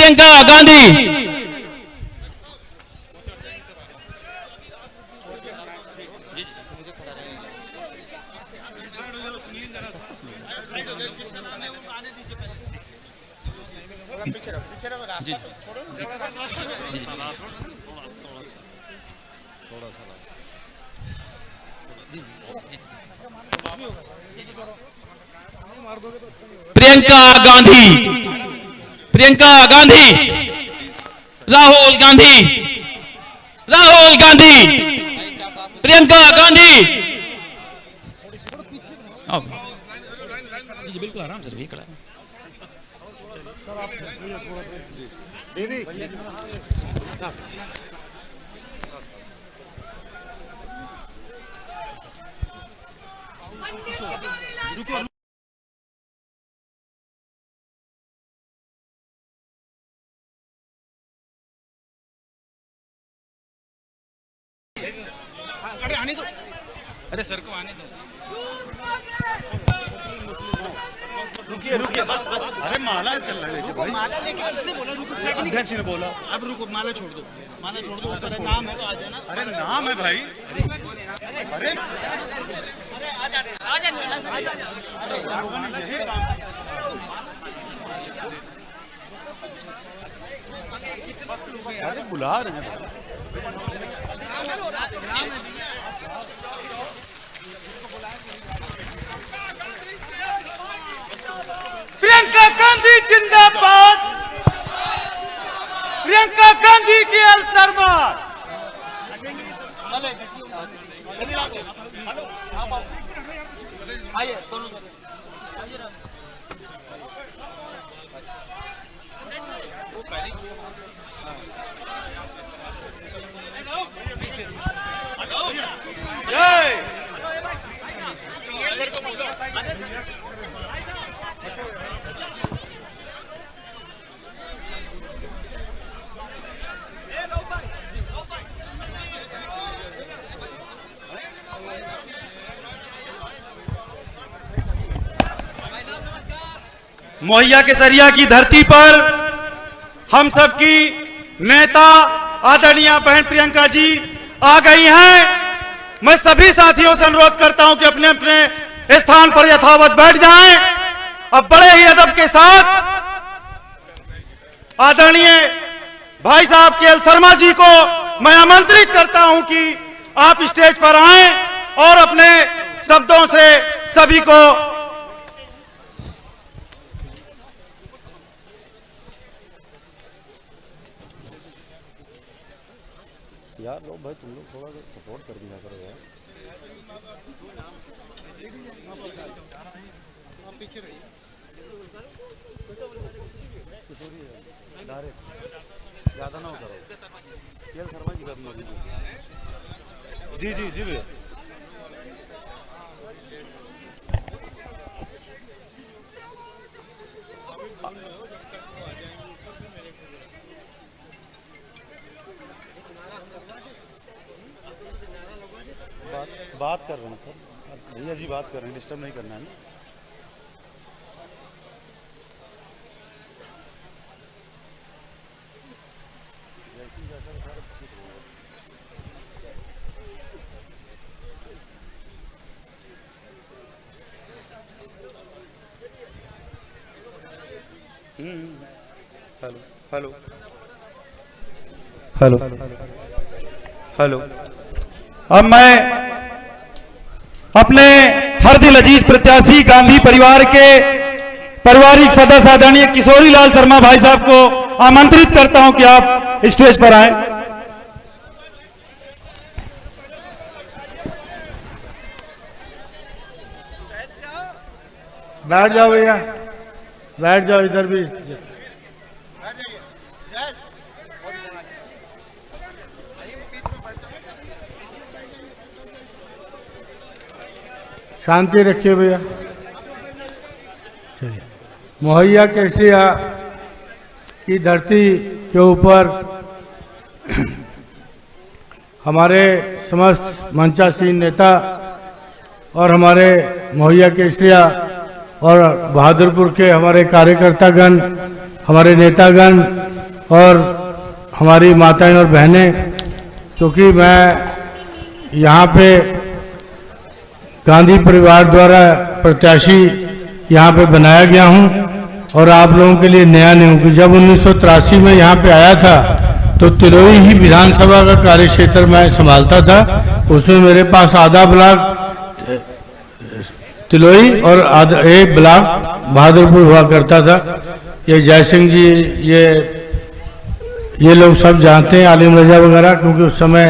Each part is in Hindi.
प्रियंका गांधी, प्रियंका गांधी, प्रियंका गांधी, राहुल गांधी, राहुल गांधी, प्रियंका गांधी। बिल्कुल आराम से खड़ा है। अरे आने दो, अरे सर को आने दो। रुकिए रुकिए बस बस। अरे माला चल रहा है भाई। माला लेके किसने बोला रुको? अध्यक्ष ने बोला। अब रुको, माला छोड़ दो, माला छोड़ दो। अरे नाम है तो आ जाना। अरे नाम है भाई। अरे अरे आ जाने आ जाने आ जाने। यही काम अरे बुला रहे हैं। प्रियंका गांधी जिंदाबाद, प्रियंका गांधी की शर्मा। आइए दोनों मोहैया केसरिया की धरती पर हम सबकी नेता आदरणीय बहन प्रियंका जी आ गई हैं। मैं सभी साथियों से अनुरोध करता हूं कि अपने अपने स्थान पर यथावत बैठ जाएं। अब बड़े ही अदब के साथ आदरणीय भाई साहब केएल शर्मा जी को मैं आमंत्रित करता हूं कि आप स्टेज पर आएं और अपने शब्दों से सभी को यार लो भाई, तुम लोग थोड़ा सा सपोर्ट कर दिया करो यार। पीछे रहिए, ज्यादा ना करो। केएल शर्मा जी करना जी जी जी भैया। बात कर रहे हैं सर, भैया जी बात कर रहे हैं, डिस्टर्ब नहीं करना है ना। Hello hello hello. अब मैं अपने हर दिल अजीज प्रत्याशी गांधी परिवार के पारिवारिक सदस्य आदरणीय किशोरी लाल शर्मा भाई साहब को आमंत्रित करता हूं कि आप स्टेज पर आएं। बैठ जाओ भैया, बैठ जाओ, इधर भी शांति रखिए भैया। चलिए, मोहैया केसरिया की धरती के ऊपर हमारे समस्त मंचासीन नेता और हमारे मोहैया केसरिया और बहादुरपुर के हमारे कार्यकर्तागण, हमारे नेतागण और हमारी माताएं और बहनें, क्योंकि मैं यहाँ पे गांधी परिवार द्वारा प्रत्याशी यहाँ पे बनाया गया हूँ और आप लोगों के लिए नया नहीं हूँ कि जब 1983 में यहाँ पे आया था तो तिलोई ही विधानसभा का कार्य क्षेत्र मैं संभालता था। उसमें मेरे पास आधा ब्लॉक तिलोई और आधा एक ब्लॉक बहादुरपुर हुआ करता था। ये जय सिंह जी ये लोग सब जानते हैं, आलिम रजा वगैरह, क्योंकि उस समय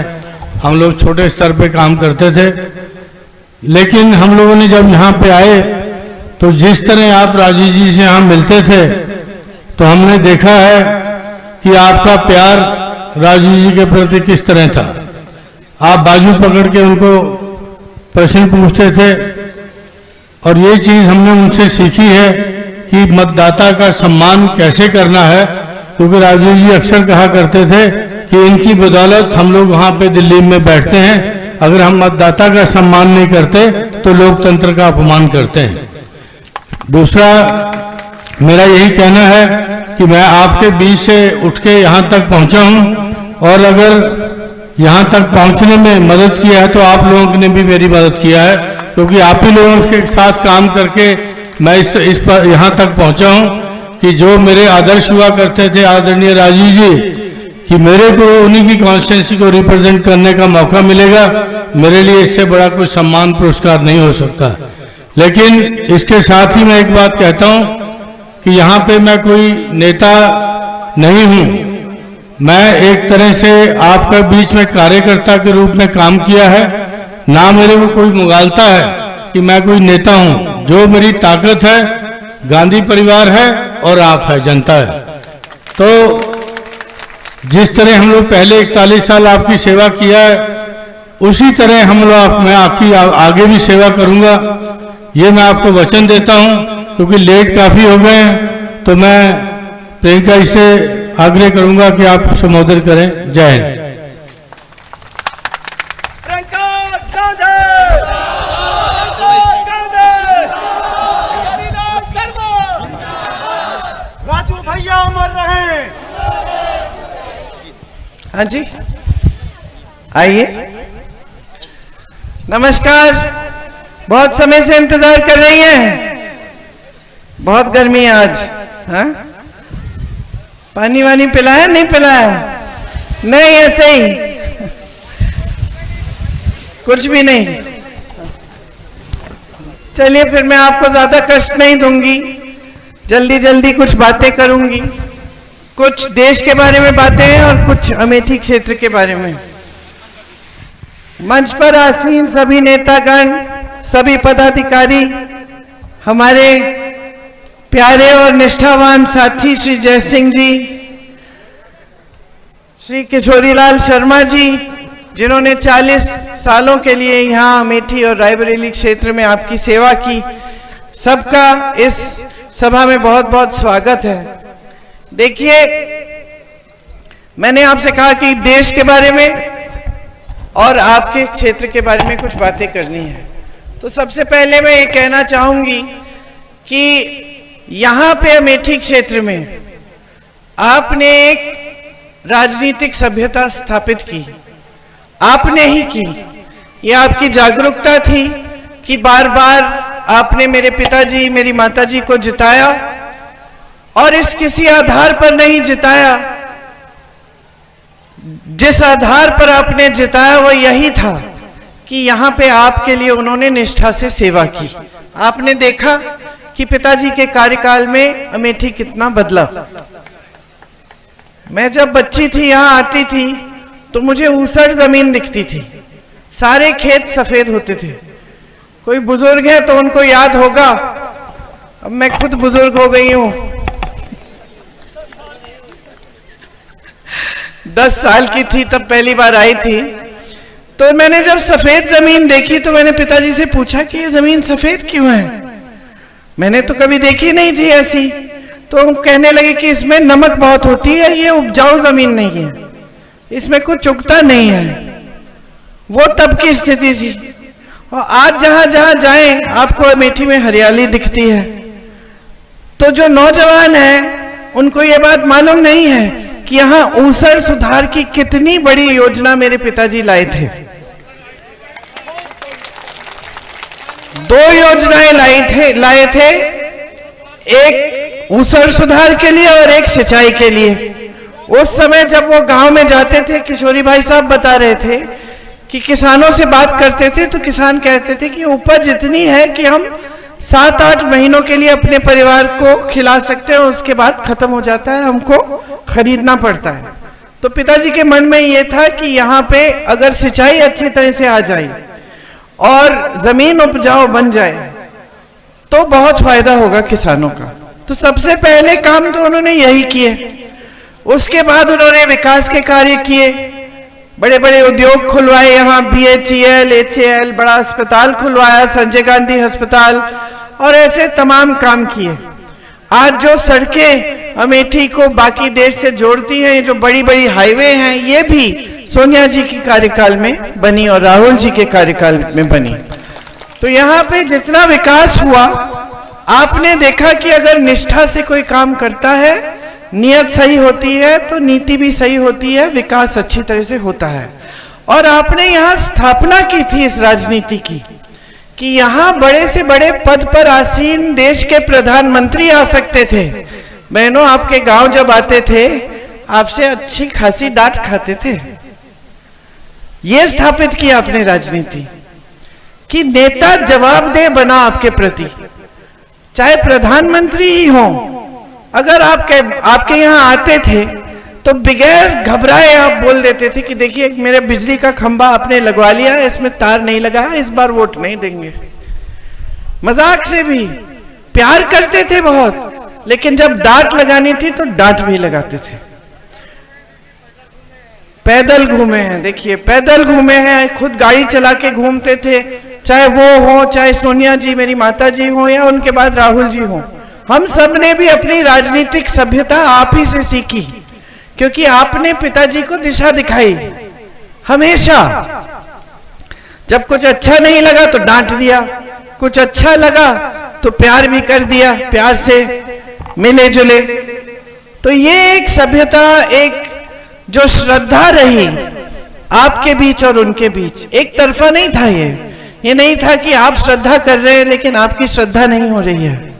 हम लोग छोटे स्तर पे काम करते थे। लेकिन हम लोगों ने जब यहाँ पे आए तो जिस तरह आप राजीव जी से यहाँ मिलते थे तो हमने देखा है कि आपका प्यार राजीव जी के प्रति किस तरह था। आप बाजू पकड़ के उनको प्रश्न पूछते थे और ये चीज़ हमने उनसे सीखी है कि मतदाता का सम्मान कैसे करना है, क्योंकि राजीव जी अक्सर कहा करते थे कि इनकी बदौलत हम लोग वहाँ पे दिल्ली में बैठते हैं, अगर हम मतदाता का सम्मान नहीं करते तो लोकतंत्र का अपमान करते हैं। दूसरा मेरा यही कहना है कि मैं आपके बीच से उठ के यहाँ तक पहुँचा हूँ और अगर यहाँ तक पहुँचने में मदद किया है तो आप लोगों ने भी मेरी मदद किया है, क्योंकि आप ही लोगों के साथ काम करके मैं इस पर यहाँ तक पहुँचा हूँ कि जो मेरे आदर्श हुआ करते थे आदरणीय राजीव जी, कि मेरे को उन्हीं की कॉन्स्टिट्यूंसी को रिप्रेजेंट करने का मौका मिलेगा, मेरे लिए इससे बड़ा कोई सम्मान पुरस्कार नहीं हो सकता। लेकिन इसके साथ ही मैं एक बात कहता हूं कि यहाँ पे मैं कोई नेता नहीं हूँ, मैं एक तरह से आपका बीच में कार्यकर्ता के रूप में काम किया है, ना मेरे को कोई मुगालता है कि मैं कोई नेता हूँ। जो मेरी ताकत है गांधी परिवार है और आप है, जनता है। तो जिस तरह हम लोग पहले 41 साल आपकी सेवा किया है उसी तरह हम लोग मैं आपकी आगे भी सेवा करूंगा, ये मैं आपको वचन देता हूं। क्योंकि लेट काफी हो गए हैं तो मैं प्रियंका जी से आग्रह करूंगा कि आप संबोधन करें। जय हिंद। राजू भैया अमर रहे। हाँ जी, आइए। नमस्कार। बहुत समय से इंतजार कर रही हैं, बहुत गर्मी है आज। हाँ, पानी वानी पिलाया नहीं पिलाया? नहीं, ऐसे ही, कुछ भी नहीं। चलिए फिर मैं आपको ज्यादा कष्ट नहीं दूंगी, जल्दी जल्दी कुछ बातें करूंगी। कुछ देश के बारे में बातें हैं और कुछ अमेठी क्षेत्र के बारे में। मंच पर आसीन सभी नेतागण, सभी पदाधिकारी, हमारे प्यारे और निष्ठावान साथी श्री जय सिंह जी, श्री किशोरीलाल शर्मा जी, जिन्होंने 40 सालों के लिए यहाँ अमेठी और रायबरेली क्षेत्र में आपकी सेवा की, सबका इस सभा में बहुत बहुत स्वागत है। देखिए, मैंने आपसे कहा कि देश के बारे में और आपके क्षेत्र के बारे में कुछ बातें करनी है। तो सबसे पहले मैं ये कहना चाहूंगी कि यहाँ पे अमेठी क्षेत्र में आपने एक राजनीतिक सभ्यता स्थापित की, आपने ही की। ये आपकी जागरूकता थी कि बार बार आपने मेरे पिताजी, मेरी माताजी को जिताया, और इस किसी आधार पर नहीं जिताया। जिस आधार पर आपने जिताया वो यही था कि यहाँ पे आपके लिए उन्होंने निष्ठा से सेवा की। आपने देखा कि पिताजी के कार्यकाल में अमेठी कितना बदला। मैं जब बच्ची थी यहाँ आती थी तो मुझे ऊसर जमीन दिखती थी, सारे खेत सफेद होते थे। कोई बुजुर्ग है तो उनको याद होगा, अब मैं खुद बुजुर्ग हो गई हूँ, 10 साल की थी तब पहली बार आई थी। तो मैंने जब सफेद जमीन देखी तो मैंने पिताजी से पूछा कि ये जमीन सफेद क्यों है, मैंने तो कभी देखी नहीं थी ऐसी। तो हम कहने लगे कि इसमें नमक बहुत होती है, ये उपजाऊ जमीन नहीं है, इसमें कुछ उगता नहीं है। वो तब की स्थिति थी। और आज जहां जहां जाएं आपको अमेठी में हरियाली दिखती है। तो जो नौजवान हैं उनको ये बात मालूम नहीं है कि यहाँ ऊसर सुधार की कितनी बड़ी योजना मेरे पिताजी लाए थे। 2 योजनाएं लाए थे, एक ऊसर सुधार के लिए और एक सिंचाई के लिए। उस समय जब वो गांव में जाते थे, किशोरी भाई साहब बता रहे थे कि किसानों से बात करते थे तो किसान कहते थे कि उपज इतनी है कि हम 7-8 महीनों के लिए अपने परिवार को खिला सकते हैं, उसके बाद खत्म हो जाता है, हमको खरीदना पड़ता है। तो पिताजी के मन में ये था कि यहाँ पे अगर सिंचाई अच्छी तरह से आ जाए और जमीन उपजाऊ बन जाए तो बहुत फायदा होगा किसानों का। तो सबसे पहले काम तो उन्होंने यही किए। उसके बाद उन्होंने विकास के कार्य किए, बड़े बड़े उद्योग खुलवाए, यहाँ BHEL, HAL, बड़ा अस्पताल खुलवाया, संजय गांधी अस्पताल, और ऐसे तमाम काम किए। आज जो सड़कें अमेठी को बाकी देश से जोड़ती हैं, जो बड़ी बड़ी हाईवे हैं, ये भी सोनिया जी के कार्यकाल में बनी और राहुल जी के कार्यकाल में बनी। तो यहाँ पे जितना विकास हुआ, आपने देखा कि अगर निष्ठा से कोई काम करता है, नियत सही होती है, तो नीति भी सही होती है, विकास अच्छी तरह से होता है। और आपने यहाँ स्थापना की थी इस राजनीति की कि यहाँ बड़े से बड़े पद पर आसीन देश के प्रधानमंत्री आ सकते थे। बहनों, आपके गांव जब आते थे, आपसे अच्छी खासी डांट खाते थे। ये स्थापित किया आपने राजनीति कि नेता जवाबदेह बना आपके प्रति, चाहे प्रधानमंत्री ही हो। अगर आपके यहाँ आते थे तो बगैर घबराए आप बोल देते थे कि देखिए मेरे बिजली का खंभा आपने लगवा लिया, इसमें तार नहीं लगा है, इस बार वोट नहीं देंगे। मजाक से भी प्यार करते थे बहुत, लेकिन जब डांट लगानी थी तो डांट भी लगाते थे। पैदल घूमे हैं, देखिए पैदल घूमे हैं, खुद गाड़ी चला के घूमते थे, चाहे वो हो, चाहे सोनिया जी मेरी माता जी हो, या उनके बाद राहुल जी हो। हम सब ने भी अपनी राजनीतिक सभ्यता आप ही से सीखी, क्योंकि आपने पिताजी को दिशा दिखाई। हमेशा जब कुछ अच्छा नहीं लगा तो डांट दिया, कुछ अच्छा लगा तो प्यार भी कर दिया, प्यार से मिले जुले। तो ये एक सभ्यता, एक जो श्रद्धा रही आपके बीच और उनके बीच, एक तरफा नहीं था। ये नहीं था कि आप श्रद्धा कर रहे हैं लेकिन आपकी श्रद्धा नहीं हो रही है।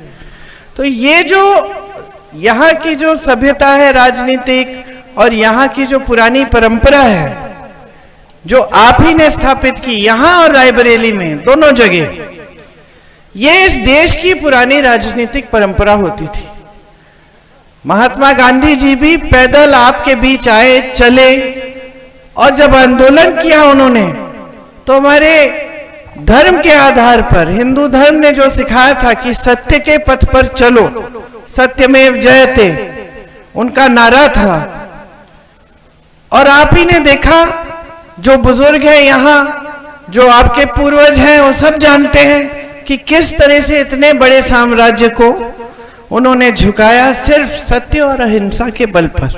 तो ये जो यहाँ की जो सभ्यता है राजनीतिक, और यहाँ की जो पुरानी परंपरा है जो आप ही ने स्थापित की, यहाँ और रायबरेली में, दोनों जगह, ये इस देश की पुरानी राजनीतिक परंपरा होती थी। महात्मा गांधी जी भी पैदल आपके बीच आए, चले, और जब आंदोलन किया उन्होंने, तो हमारे धर्म के आधार पर, हिंदू धर्म ने जो सिखाया था कि सत्य के पथ पर चलो, सत्यमेव जयते, उनका नारा था। और आप ही ने देखा, जो बुजुर्ग हैं यहाँ, जो आपके पूर्वज हैं, वो सब जानते हैं कि किस तरह से इतने बड़े साम्राज्य को उन्होंने झुकाया सिर्फ सत्य और अहिंसा के बल पर।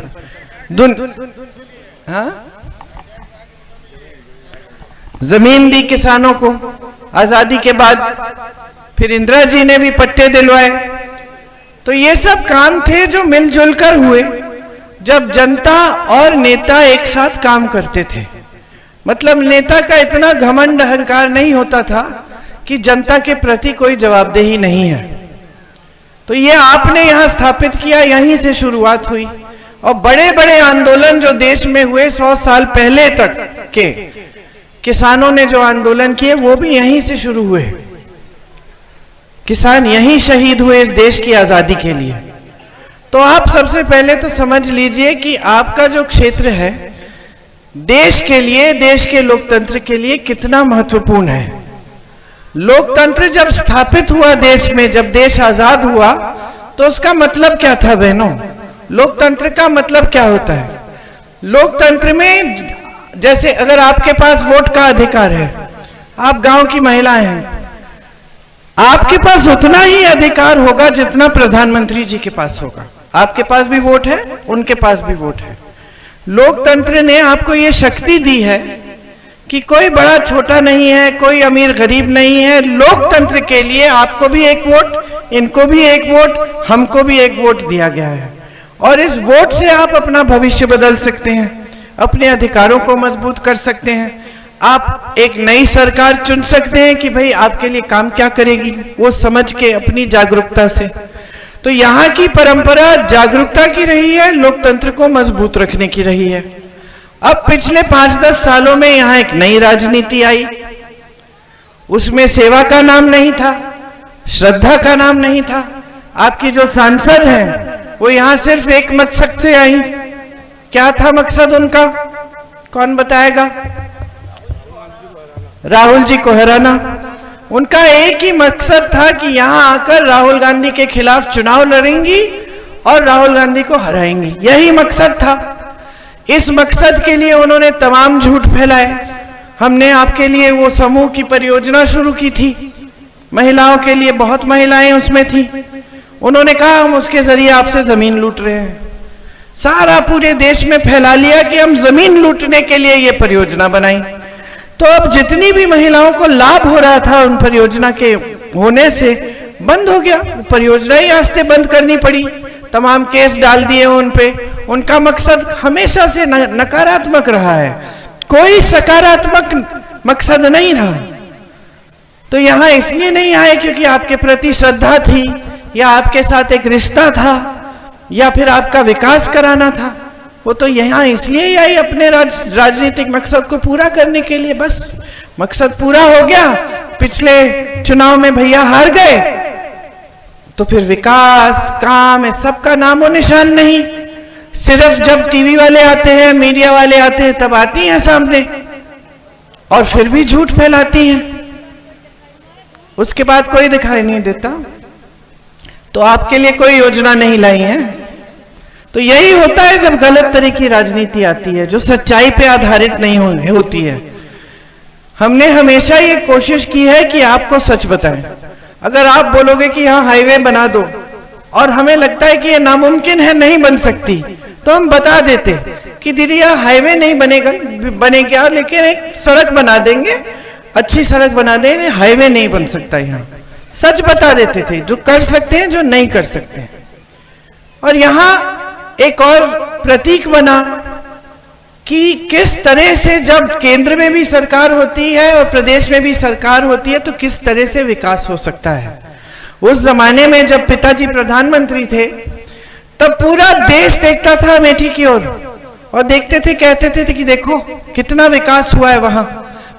जमीन दी किसानों को आजादी के बाद, फिर इंदिरा जी ने भी पट्टे दिलवाए। तो ये सब काम थे जो मिलजुल कर हुए, जब जनता और नेता एक साथ काम करते थे। मतलब नेता का इतना घमंड अहंकार नहीं होता था कि जनता के प्रति कोई जवाबदेही नहीं है। तो ये आपने यहाँ स्थापित किया, यहीं से शुरुआत हुई। और बड़े बड़े आंदोलन जो देश में हुए 100 साल पहले तक के, किसानों ने जो आंदोलन किए वो भी यहीं से शुरू हुए। किसान यहीं शहीद हुए इस देश की आजादी के लिए। तो आप सबसे पहले तो समझ लीजिए कि आपका जो क्षेत्र है देश के लिए, देश के लोकतंत्र के लिए कितना महत्वपूर्ण है। लोकतंत्र जब स्थापित हुआ देश में, जब देश आजाद हुआ, तो उसका मतलब क्या था बहनों? लोकतंत्र का मतलब क्या होता है? लोकतंत्र में जैसे अगर आपके पास वोट का अधिकार है, आप गांव की महिलाएं हैं, आपके पास उतना ही अधिकार होगा जितना प्रधानमंत्री जी के पास होगा। आपके पास भी वोट है, उनके पास भी वोट है। लोकतंत्र ने आपको ये शक्ति दी है कि कोई बड़ा छोटा नहीं है, कोई अमीर गरीब नहीं है। लोकतंत्र के लिए आपको भी एक वोट, इनको भी एक वोट, हमको भी एक वोट दिया गया है। और इस वोट से आप अपना भविष्य बदल सकते हैं, अपने अधिकारों को मजबूत कर सकते हैं। आप एक नई सरकार चुन सकते हैं कि भाई आपके लिए काम क्या करेगी, वो समझ के अपनी जागरूकता से। तो यहाँ की परंपरा जागरूकता की रही है, लोकतंत्र को मजबूत रखने की रही है। अब पिछले 5-10 सालों में यहाँ एक नई राजनीति आई, उसमें सेवा का नाम नहीं था, श्रद्धा का नाम नहीं था। आपकी जो सांसद हैं वो यहाँ सिर्फ एक मकसद से आई। क्या था मकसद उनका, कौन बताएगा? राहुल जी को हराना। उनका एक ही मकसद था कि यहाँ आकर राहुल गांधी के खिलाफ चुनाव लड़ेंगी और राहुल गांधी को हराएंगी, यही मकसद था। इस मकसद के लिए उन्होंने तमाम झूठ फैलाए। हमने आपके लिए वो समूह की परियोजना शुरू की थी, महिलाओं के लिए, बहुत महिलाएं उसमें थी। उन्होंने कहा हम उसके जरिए आपसे जमीन लूट रहे हैं। सारा पूरे देश में फैला लिया कि हम जमीन लूटने के लिए ये परियोजना बनाई। तो अब जितनी भी महिलाओं को लाभ हो रहा था उन परियोजना के होने से, बंद हो गया। परियोजना ही आस्ते बंद करनी पड़ी, तमाम केस डाल दिए उन पे। उनका मकसद हमेशा से नकारात्मक रहा है, कोई सकारात्मक मकसद नहीं रहा। तो यहाँ इसलिए नहीं आए क्योंकि आपके प्रति श्रद्धा थी, या आपके साथ एक रिश्ता था, या फिर आपका विकास कराना था। वो तो यहाँ इसलिए ही आई अपने राजनीतिक मकसद को पूरा करने के लिए। बस मकसद पूरा हो गया, पिछले चुनाव में भैया हार गए, तो फिर विकास, काम, इस सब का नामो निशान नहीं। सिर्फ जब टीवी वाले आते हैं, मीडिया वाले आते हैं, तब आती हैं सामने और फिर भी झूठ फैलाती हैं, उसके बाद कोई दिखाई नहीं देता। तो आपके लिए कोई योजना नहीं लाई है। तो यही होता है जब गलत तरह की राजनीति आती है, जो सच्चाई पे आधारित नहीं होती है। हमने हमेशा ये कोशिश की है कि आपको सच बताएं। अगर आप बोलोगे कि यहाँ हाईवे बना दो और हमें लगता है कि ये नामुमकिन है, नहीं बन सकती, तो हम बता देते कि दीदी यहाँ हाईवे नहीं बनेगा, लेकिन एक सड़क बना देंगे, अच्छी सड़क बना देंगे, हाईवे नहीं बन सकता यहाँ। सच बता देते थे, जो कर सकते हैं, जो नहीं कर सकते हैं। और यहाँ एक और प्रतीक बना कि किस तरह से जब केंद्र में भी सरकार होती है और प्रदेश में भी सरकार होती है तो किस तरह से विकास हो सकता है। उस जमाने में जब पिताजी प्रधानमंत्री थे तब पूरा देश देखता था अमेठी की ओर, और देखते थे, कहते थे कि देखो कितना विकास हुआ है वहां।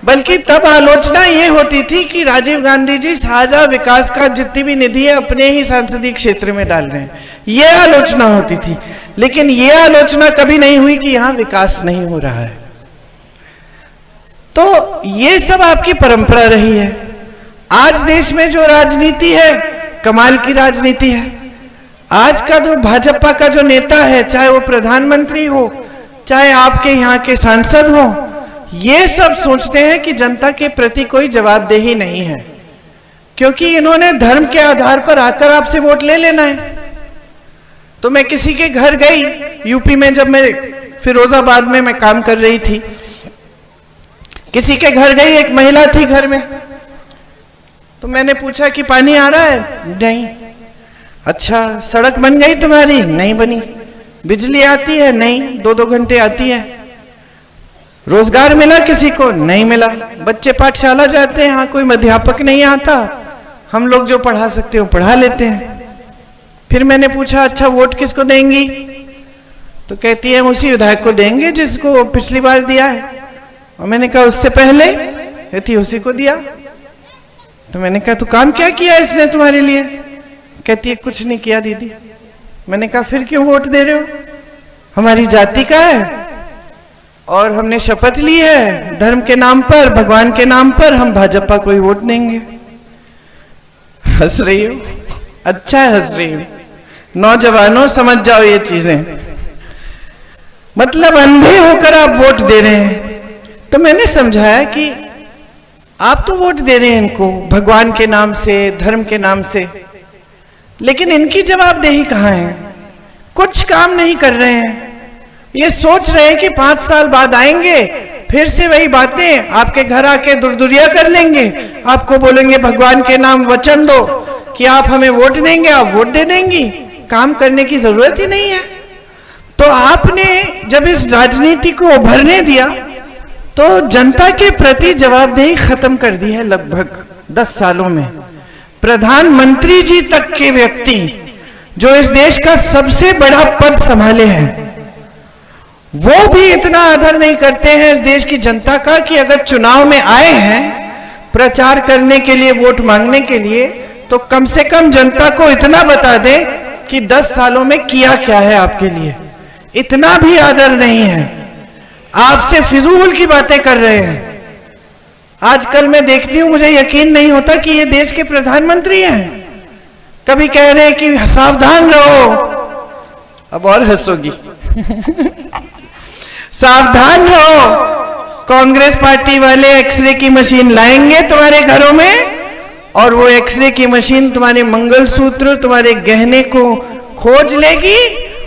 बल्कि तब आलोचना ये होती थी कि राजीव गांधी जी सारा विकास का जितनी भी निधि है अपने ही संसदीय क्षेत्र में डाल रहे हैं, ये आलोचना होती थी। लेकिन ये आलोचना कभी नहीं हुई कि यहाँ विकास नहीं हो रहा है। तो ये सब आपकी परंपरा रही है। आज देश में जो राजनीति है, कमाल की राजनीति है। आज का जो भाजपा का जो नेता है, चाहे वो प्रधानमंत्री हो, चाहे आपके यहाँ के सांसद हो, ये सब सोचते हैं कि जनता के प्रति कोई जवाबदेही नहीं है, क्योंकि इन्होंने धर्म के आधार पर आकर आपसे वोट ले लेना है। तो मैं किसी के घर गई, यूपी में, जब मैं फिरोजाबाद में मैं काम कर रही थी, किसी के घर गई, एक महिला थी घर में। तो मैंने पूछा कि पानी आ रहा है? नहीं। अच्छा, सड़क बन गई तुम्हारी? नहीं बनी। बिजली आती है? नहीं, 2-2 घंटे आती है। रोजगार मिला किसी को? नहीं मिला। बच्चे पाठशाला जाते हैं, हाँ कोई अध्यापक नहीं आता, हम लोग जो पढ़ा सकते हो पढ़ा लेते हैं। फिर मैंने पूछा अच्छा वोट किसको देंगी? तो कहती है उसी विधायक को देंगे जिसको पिछली बार दिया है। और मैंने कहा उससे पहले? कहती उसी को दिया। तो मैंने कहा तो काम क्या किया इसने तुम्हारे लिए? कहती है कुछ नहीं किया दीदी। मैंने कहा फिर क्यों वोट दे रहे हो? हमारी जाति का है और हमने शपथ ली है धर्म के नाम पर, भगवान के नाम पर, हम भाजपा को ही वोट देंगे। हंस रही हो? अच्छा है हंस रही हो। नौजवानों समझ जाओ ये चीजें, मतलब अंधे होकर आप वोट दे रहे हैं। तो मैंने समझाया कि आप तो वोट दे रहे हैं इनको भगवान के नाम से, धर्म के नाम से, लेकिन इनकी जवाबदेही कहाँ है? कुछ काम नहीं कर रहे हैं। ये सोच रहे हैं कि 5 साल बाद आएंगे, फिर से वही बातें आपके घर आके दुरदुरिया कर लेंगे, आपको बोलेंगे भगवान के नाम वचन दो कि आप हमें वोट देंगे, आप वोट दे देंगी। काम करने की जरूरत ही नहीं है। तो आपने जब इस राजनीति को उभरने दिया तो जनता के प्रति जवाबदेही खत्म कर दी है। लगभग 10 सालों में प्रधानमंत्री जी तक के व्यक्ति जो इस देश का सबसे बड़ा पद संभाले हैं, वो भी इतना आदर नहीं करते हैं इस देश की जनता का कि अगर चुनाव में आए हैं प्रचार करने के लिए, वोट मांगने के लिए, तो कम से कम जनता को इतना बता दें कि 10 सालों में किया क्या है आपके लिए। इतना भी आदर नहीं है, आपसे फिजूल की बातें कर रहे हैं। आजकल मैं देखती हूं, मुझे यकीन नहीं होता कि ये देश के प्रधानमंत्री हैं। कभी कह रहे हैं कि सावधान रहो, अब और हंसोगी सावधान रहो, कांग्रेस पार्टी वाले एक्सरे की मशीन लाएंगे तुम्हारे घरों में और वो एक्सरे की मशीन तुम्हारे मंगलसूत्र, तुम्हारे गहने को खोज लेगी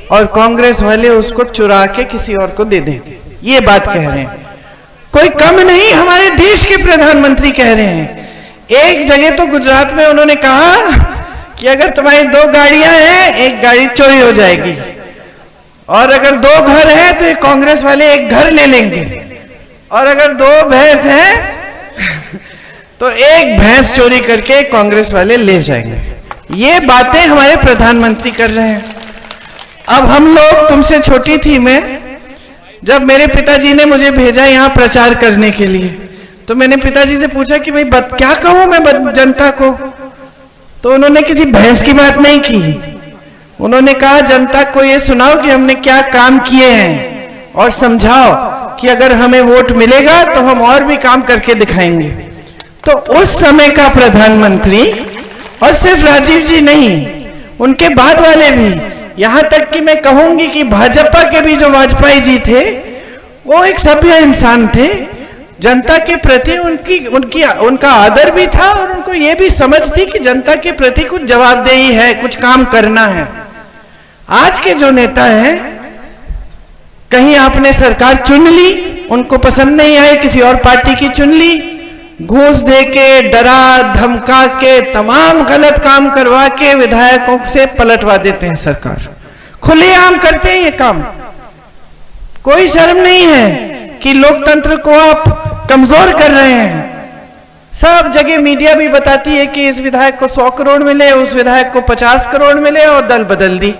और कांग्रेस वाले उसको चुरा के किसी और को दे देंगे। ये बात कह रहे हैं, कोई कम नहीं, हमारे देश के प्रधानमंत्री कह रहे हैं। एक जगह तो गुजरात में उन्होंने कहा कि अगर तुम्हारी 2 गाड़ियां हैं, एक गाड़ी चोरी हो जाएगी, और अगर 2 घर हैं तो ये कांग्रेस वाले एक घर ले लेंगे, और अगर 2 भैंस हैं तो एक भैंस चोरी करके कांग्रेस वाले ले जाएंगे। ये बातें हमारे प्रधानमंत्री कर रहे हैं। अब हम लोग, तुमसे छोटी थी मैं, जब मेरे पिताजी ने मुझे भेजा यहाँ प्रचार करने के लिए, तो मैंने पिताजी से पूछा कि भाई क्या कहूं मैं जनता को, तो उन्होंने किसी भैंस की बात नहीं की। उन्होंने कहा जनता को ये सुनाओ कि हमने क्या काम किए हैं और समझाओ कि अगर हमें वोट मिलेगा तो हम और भी काम करके दिखाएंगे। तो उस समय का प्रधानमंत्री, और सिर्फ राजीव जी नहीं, उनके बाद वाले भी, यहां तक कि मैं कहूंगी कि भाजपा के भी जो वाजपेयी जी थे, वो एक सभ्य इंसान थे। जनता के प्रति उनका आदर भी था और उनको ये भी समझ थी कि जनता के प्रति कुछ जवाबदेही है, कुछ काम करना है। आज के जो नेता हैं, कहीं आपने सरकार चुन ली, उनको पसंद नहीं आए, किसी और पार्टी की चुन ली, घूस दे के, डरा धमका के, तमाम गलत काम करवा के विधायकों से पलटवा देते हैं सरकार। खुलेआम करते हैं ये काम, कोई शर्म नहीं है कि लोकतंत्र को आप कमजोर कर रहे हैं। सब जगह मीडिया भी बताती है कि इस विधायक को 100 करोड़ मिले, उस विधायक को 50 करोड़ मिले और दल बदल दी,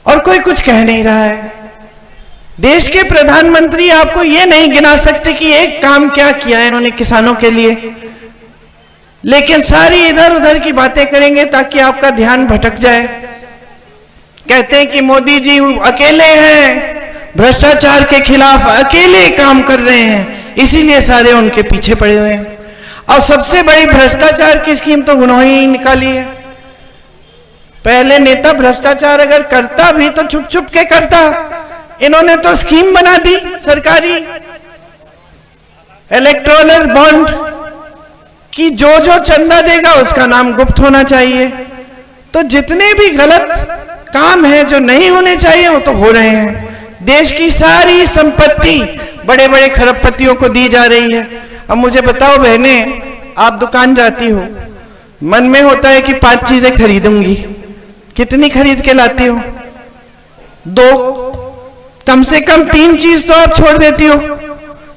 और कोई कुछ कह नहीं रहा है। देश के प्रधानमंत्री आपको ये नहीं गिना सकते कि एक काम क्या किया है इन्होंने किसानों के लिए, लेकिन सारी इधर उधर की बातें करेंगे ताकि आपका ध्यान भटक जाए। कहते हैं कि मोदी जी अकेले हैं, भ्रष्टाचार के खिलाफ अकेले काम कर रहे हैं, इसीलिए सारे उनके पीछे पड़े हुए हैं। और सबसे बड़ी भ्रष्टाचार की स्कीम तो उन्होंने ही निकाली है। पहले नेता भ्रष्टाचार अगर करता भी तो छुप छुप के करता, इन्होंने तो स्कीम बना दी सरकारी, इलेक्टोरल बॉन्ड कि जो जो चंदा देगा उसका नाम गुप्त होना चाहिए। तो जितने भी गलत काम हैं जो नहीं होने चाहिए वो तो हो रहे हैं। देश की सारी संपत्ति बड़े बड़े खरबपतियों को दी जा रही है। अब मुझे बताओ बहने, आप दुकान जाती हो, मन में होता है कि 5 चीजें खरीदूंगी, कितनी खरीद के लाती हो? 2, कम से कम 3 चीज तो आप छोड़ देती हो,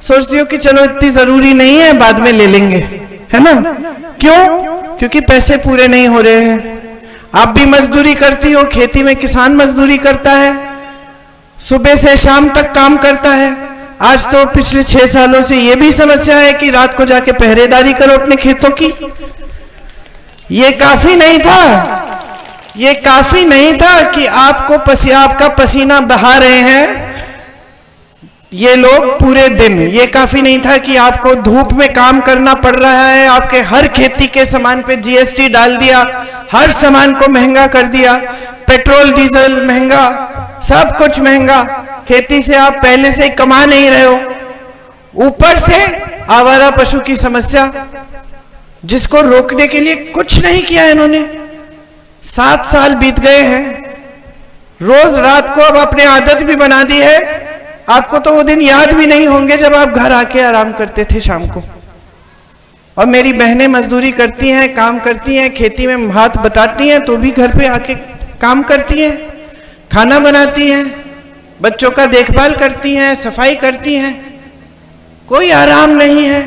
सोचती हो कि चलो इतनी जरूरी नहीं है, बाद में ले लेंगे, है ना? क्यों? क्योंकि पैसे पूरे नहीं हो रहे हैं। आप भी मजदूरी करती हो, खेती में किसान मजदूरी करता है, सुबह से शाम तक काम करता है। आज तो पिछले 6 सालों से यह भी समस्या है कि रात को जाके पहरेदारी करो अपने खेतों की। ये काफी नहीं था, ये काफी नहीं था कि आपका पसीना बहा रहे हैं ये लोग पूरे दिन। ये काफी नहीं था कि आपको धूप में काम करना पड़ रहा है, आपके हर खेती के सामान पे जीएसटी डाल दिया, हर सामान को महंगा कर दिया, पेट्रोल डीजल महंगा, सब कुछ महंगा। खेती से आप पहले से कमा नहीं रहे हो, ऊपर से आवारा पशु की समस्या, जिसको रोकने के लिए कुछ नहीं किया इन्होंने। 7 साल बीत गए हैं, रोज रात को अब अपने आदत भी बना दी है। आपको तो वो दिन याद भी नहीं होंगे जब आप घर आके आराम करते थे शाम को। और मेरी बहनें मजदूरी करती हैं, काम करती हैं, खेती में हाथ बटाती हैं, तो भी घर पे आके काम करती हैं, खाना बनाती हैं, बच्चों का देखभाल करती हैं, सफाई करती हैं। कोई आराम नहीं है,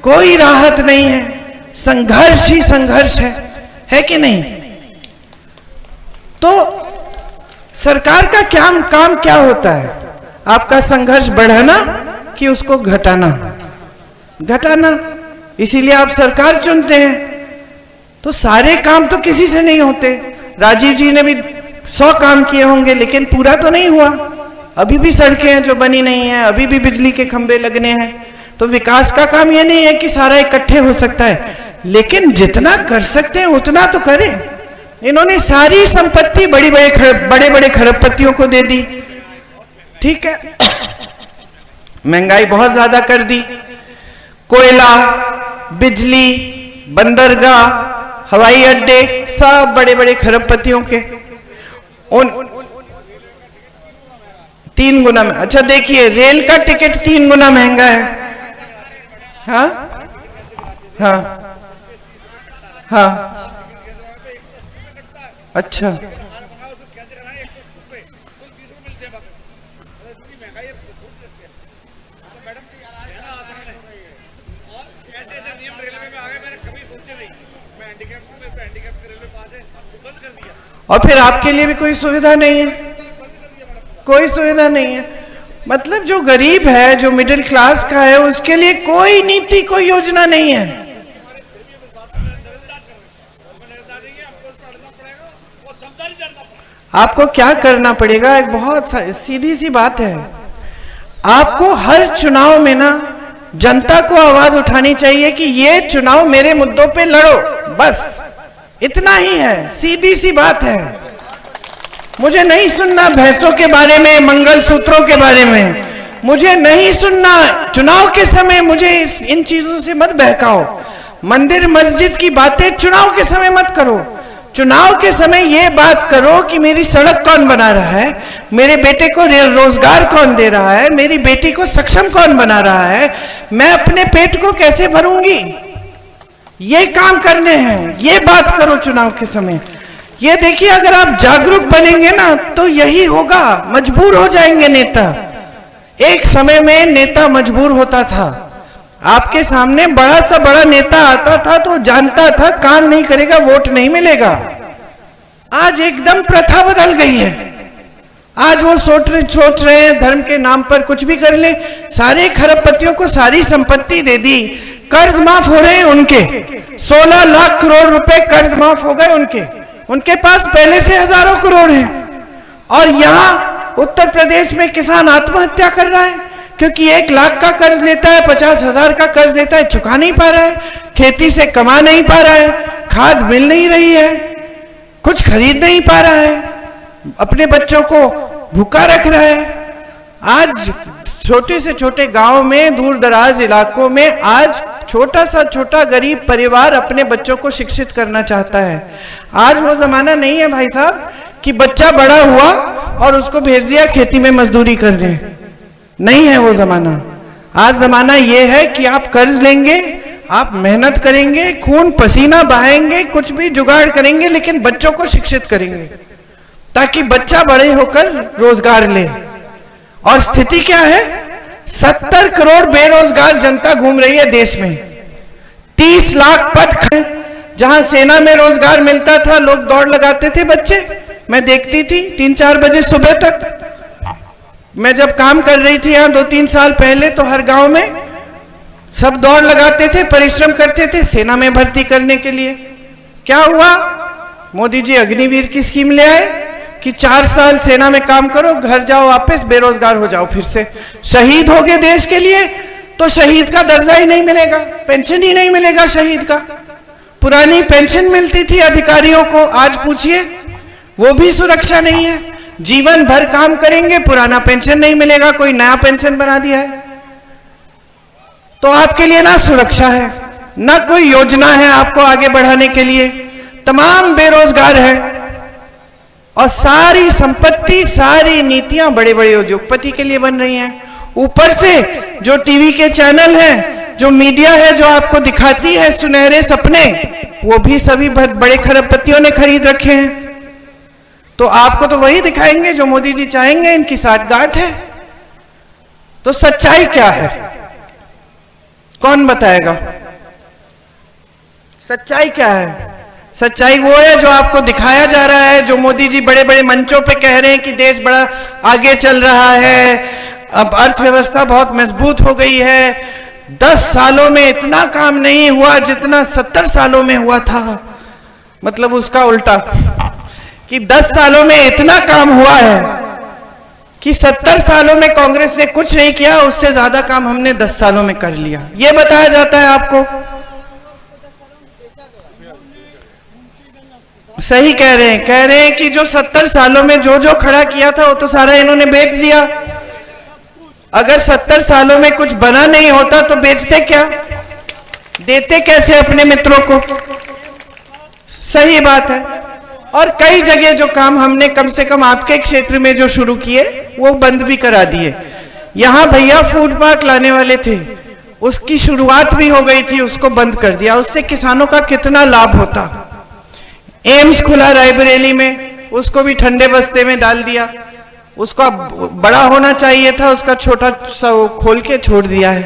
कोई राहत नहीं है, संघर्ष ही संघर्ष है कि नहीं? तो सरकार का क्या काम क्या होता है? आपका संघर्ष बढ़ाना कि उसको घटाना? घटाना। इसीलिए आप सरकार चुनते हैं। तो सारे काम तो किसी से नहीं होते। राजीव जी ने भी 100 काम किए होंगे, लेकिन पूरा तो नहीं हुआ। अभी भी सड़कें हैं जो बनी नहीं है, अभी भी बिजली के खंभे लगने हैं। तो विकास का काम ये नहीं है कि सारा इकट्ठे हो सकता है, लेकिन जितना कर सकते हैं उतना तो करें। इन्होंने सारी संपत्ति बड़े बड़े खरबपतियों को दे दी, ठीक है। महंगाई बहुत ज्यादा कर दी। कोयला, बिजली, बंदरगाह, हवाई अड्डे सब बड़े बड़े खरबपतियों के। उन 3 गुना में। अच्छा देखिए, रेल का टिकट 3 गुना महंगा है। हाँ हाँ हाँ, अच्छा। और फिर आपके लिए भी कोई सुविधा नहीं है, कोई सुविधा नहीं है। मतलब जो गरीब है, जो मिडिल क्लास का है, उसके लिए कोई नीति, कोई योजना नहीं है। आपको क्या करना पड़ेगा? एक बहुत सीधी सी बात है। आपको हर चुनाव में ना जनता को आवाज उठानी चाहिए कि ये चुनाव मेरे मुद्दों पे लड़ो, बस इतना ही है। सीधी सी बात है। मुझे नहीं सुनना भैंसों के बारे में, मंगलसूत्रों के बारे में, मुझे नहीं सुनना। चुनाव के समय मुझे इन चीजों से मत बहकाओ। मंदिर मस्जिद की बातें चुनाव के समय मत करो। चुनाव के समय ये बात करो कि मेरी सड़क कौन बना रहा है, मेरे बेटे को रोजगार कौन दे रहा है, मेरी बेटी को सक्षम कौन बना रहा है, मैं अपने पेट को कैसे भरूंगी। ये काम करने हैं, ये बात करो चुनाव के समय। ये देखिए, अगर आप जागरूक बनेंगे ना तो यही होगा। मजबूर हो जाएंगे नेता। एक समय में नेता मजबूर होता था। आपके सामने बड़ा सा बड़ा नेता आता था तो जानता था काम नहीं करेगा, वोट नहीं मिलेगा। आज एकदम प्रथा बदल गई है। आज वो सोच रहे हैं धर्म के नाम पर कुछ भी कर ले। सारे खरबपतियों को सारी संपत्ति दे दी, कर्ज माफ हो रहे हैं उनके। 16 लाख करोड़ रुपए कर्ज माफ हो गए उनके पास पहले से हजारों करोड़ हैं। और यहाँ उत्तर प्रदेश में किसान आत्महत्या कर रहा है क्योंकि 1 लाख का कर्ज लेता है, 50,000 का कर्ज लेता है, चुका नहीं पा रहा है, खेती से कमा नहीं पा रहा है, खाद मिल नहीं रही है, कुछ खरीद नहीं पा रहा है, अपने बच्चों को भूखा रख रहा है। आज छोटे से छोटे गांव में, दूर दराज इलाकों में आज छोटा सा छोटा गरीब परिवार अपने बच्चों को शिक्षित करना चाहता है। आज वो जमाना नहीं है भाई साहब कि बच्चा बड़ा हुआ और उसको भेज दिया खेती में मजदूरी करने। नहीं है वो जमाना। आज जमाना ये है कि आप कर्ज लेंगे, आप मेहनत करेंगे, खून पसीना बहाएंगे, कुछ भी जुगाड़ करेंगे, लेकिन बच्चों को शिक्षित करेंगे ताकि बच्चा बड़े होकर रोजगार ले। और स्थिति क्या है? 70 करोड़ बेरोजगार जनता घूम रही है देश में। 30 लाख पद, जहां सेना में रोजगार मिलता था लोग दौड़ लगाते थे। बच्चे, मैं देखती थी 3-4 बजे सुबह तक। मैं जब काम कर रही थी यहाँ 2-3 साल पहले, तो हर गांव में सब दौड़ लगाते थे, परिश्रम करते थे सेना में भर्ती करने के लिए। क्या हुआ? मोदी जी अग्निवीर की स्कीम ले आए कि 4 साल सेना में काम करो, घर जाओ वापस, बेरोजगार हो जाओ फिर से। शहीद हो गए देश के लिए तो शहीद का दर्जा ही नहीं मिलेगा, पेंशन ही नहीं मिलेगा शहीद का। पुरानी पेंशन मिलती थी अधिकारियों को, आज पूछिए वो भी सुरक्षा नहीं है। जीवन भर काम करेंगे, पुराना पेंशन नहीं मिलेगा, कोई नया पेंशन बना दिया है। तो आपके लिए ना सुरक्षा है, ना कोई योजना है आपको आगे बढ़ाने के लिए। तमाम बेरोजगार है और सारी संपत्ति, सारी नीतियां बड़े बड़े उद्योगपति के लिए बन रही हैं। ऊपर से जो टीवी के चैनल हैं, जो मीडिया है, जो आपको दिखाती है सुनहरे सपने, वो भी सभी बड़े खरबपतियों ने खरीद रखे हैं। तो आपको तो वही दिखाएंगे जो मोदी जी चाहेंगे, इनकी साठगांठ है। तो सच्चाई क्या है, कौन बताएगा? सच्चाई क्या है? सच्चाई वो है जो आपको दिखाया जा रहा है, जो मोदी जी बड़े बड़े मंचों पे कह रहे हैं कि देश बड़ा आगे चल रहा है, अब अर्थव्यवस्था बहुत मजबूत हो गई है। 10 सालों में इतना काम नहीं हुआ जितना 70 सालों में हुआ था। मतलब उसका उल्टा, कि 10 सालों में इतना काम हुआ है कि 70 सालों में कांग्रेस ने कुछ नहीं किया, उससे ज्यादा काम हमने 10 सालों में कर लिया। यह बताया जाता है आपको। सही कह रहे हैं कि जो 70 सालों में जो जो खड़ा किया था वो तो सारा इन्होंने बेच दिया। अगर 70 सालों में कुछ बना नहीं होता तो बेचते क्या, देते कैसे अपने मित्रों को? सही बात है। और कई जगह जो काम हमने कम से कम आपके क्षेत्र में जो शुरू किए वो बंद भी करा दिए। यहां भैया फूड पार्क लाने वाले थे, उसकी शुरुआत भी हो गई थी, उसको बंद कर दिया। उससे किसानों का कितना लाभ होता। एम्स खुला रायबरेली में, उसको भी ठंडे बस्ते में डाल दिया। उसका बड़ा होना चाहिए था, उसका छोटा सा खोल के छोड़ दिया है।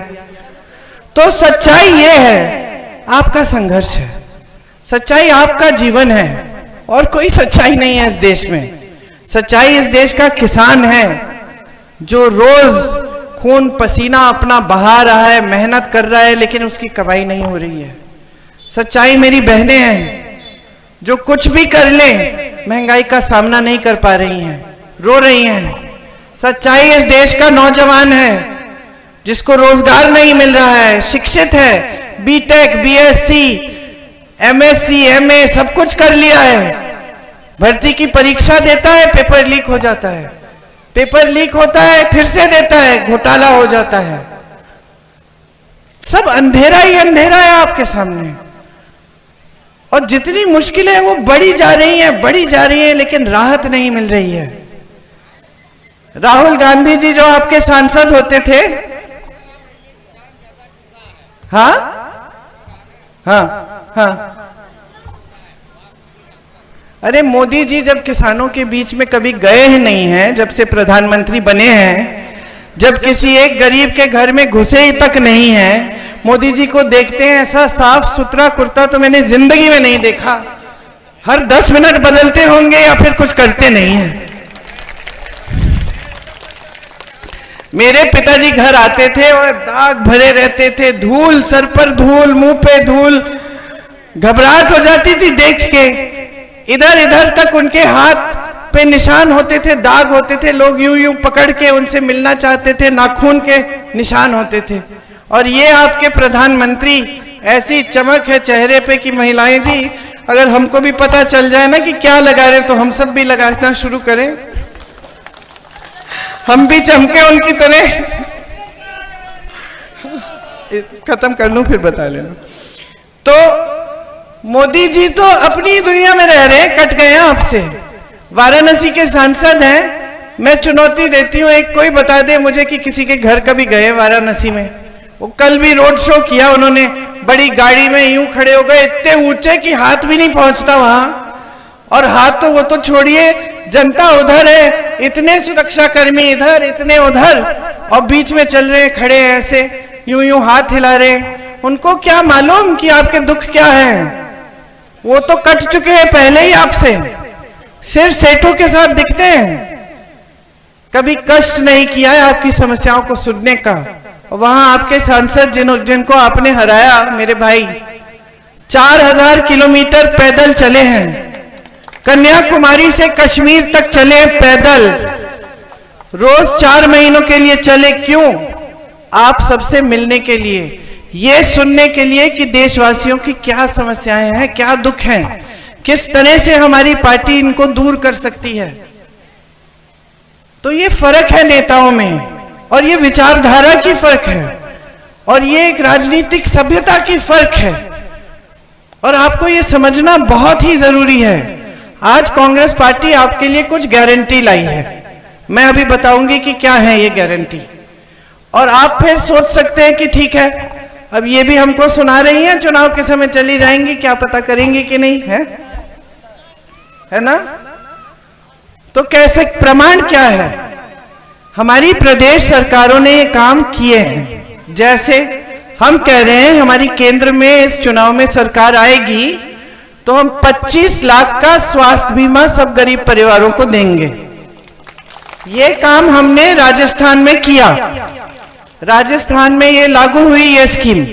तो सच्चाई ये है, आपका संघर्ष है, सच्चाई आपका जीवन है, और कोई सच्चाई नहीं है इस देश में। सच्चाई इस देश का किसान है, जो रोज खून पसीना अपना बहा रहा है, मेहनत कर रहा है, लेकिन उसकी कमाई नहीं हो रही है। सच्चाई मेरी बहनें हैं, जो कुछ भी कर ले महंगाई का सामना नहीं कर पा रही हैं, रो रही हैं। सच्चाई इस देश का नौजवान है, जिसको रोजगार नहीं मिल रहा है, शिक्षित है, बीटेक, बीएससी, एमएससी, एमए सब कुछ कर लिया है, भर्ती की परीक्षा देता है, पेपर लीक हो जाता है, पेपर लीक होता है, फिर से देता है, घोटाला हो जाता है। सब अंधेरा ही अंधेरा है आपके सामने। और जितनी मुश्किलें वो बढ़ी जा रही हैं, लेकिन राहत नहीं मिल रही है। राहुल गांधी जी जो आपके सांसद होते थे, हाँ हाँ हाँ, अरे मोदी जी जब किसानों के बीच में कभी गए ही नहीं हैं, जब से प्रधानमंत्री बने हैं, जब किसी एक गरीब के घर में घुसे ही तक नहीं है, मोदी जी को देखते हैं ऐसा साफ सुथरा कुर्ता तो मैंने जिंदगी में नहीं देखा। हर 10 मिनट बदलते होंगे या फिर कुछ करते नहीं हैं। मेरे पिताजी घर आते थे और दाग भरे रहते थे, धूल सर पर धूल, मुंह पे धूल, घबराहट हो जाती थी देख के। इधर इधर तक उनके हाथ पे निशान होते थे, दाग होते थे, लोग यूं यूं पकड़ के उनसे मिलना चाहते थे, नाखून के निशान होते थे। और ये आपके प्रधानमंत्री, ऐसी चमक है चेहरे पे कि महिलाएं जी, अगर हमको भी पता चल जाए ना कि क्या लगा रहे तो हम सब भी लगाना शुरू करें, हम भी चमके उनकी तरह। खत्म कर लूं फिर बता लेना। तो मोदी जी तो अपनी दुनिया में रह रहे हैं, कट गए हैं आपसे। वाराणसी के सांसद हैं, मैं चुनौती देती हूँ, एक कोई बता दे मुझे कि किसी के घर कभी गए वाराणसी में। वो कल भी रोड शो किया उन्होंने, बड़ी गाड़ी में यूं खड़े हो गए, इतने ऊंचे कि हाथ भी नहीं पहुंचता वहां। और हाथ तो वो तो छोड़िए, जनता उधर है, इतने सुरक्षाकर्मी इधर, इतने उधर, और बीच में चल रहे खड़े हैं ऐसे, यूं यूं हाथ हिला रहे। उनको क्या मालूम कि आपके दुख क्या है? वो तो कट चुके हैं पहले ही आपसे, सिर्फ सेठों के साथ दिखते हैं। कभी कष्ट नहीं किया है आपकी समस्याओं को सुनने का। वहां आपके सांसद जिनको आपने हराया, मेरे भाई 4000 किलोमीटर पैदल चले हैं, कन्याकुमारी से कश्मीर तक चले पैदल, रोज 4 महीनों के लिए चले। क्यों? आप सबसे मिलने के लिए, ये सुनने के लिए कि देशवासियों की क्या समस्याएं हैं, क्या दुख हैं, किस तरह से हमारी पार्टी इनको दूर कर सकती है। तो ये फर्क है नेताओं में, और ये विचारधारा की फर्क है, और ये एक राजनीतिक सभ्यता की फर्क है, और आपको ये समझना बहुत ही जरूरी है। आज कांग्रेस पार्टी आपके लिए कुछ गारंटी लाई है, मैं अभी बताऊंगी कि क्या है ये गारंटी। और आप फिर सोच सकते हैं कि ठीक है, अब ये भी हमको सुना रही हैं, चुनाव के समय चली जाएंगी, क्या पता करेंगी कि नहीं, है ना? तो कैसे, प्रमाण क्या है? हमारी प्रदेश सरकारों ने ये काम किए हैं। जैसे हम कह रहे हैं हमारी केंद्र में इस चुनाव में सरकार आएगी तो हम 25 लाख का स्वास्थ्य बीमा सब गरीब परिवारों को देंगे। ये काम हमने राजस्थान में किया। राजस्थान में ये लागू हुई ये स्कीम।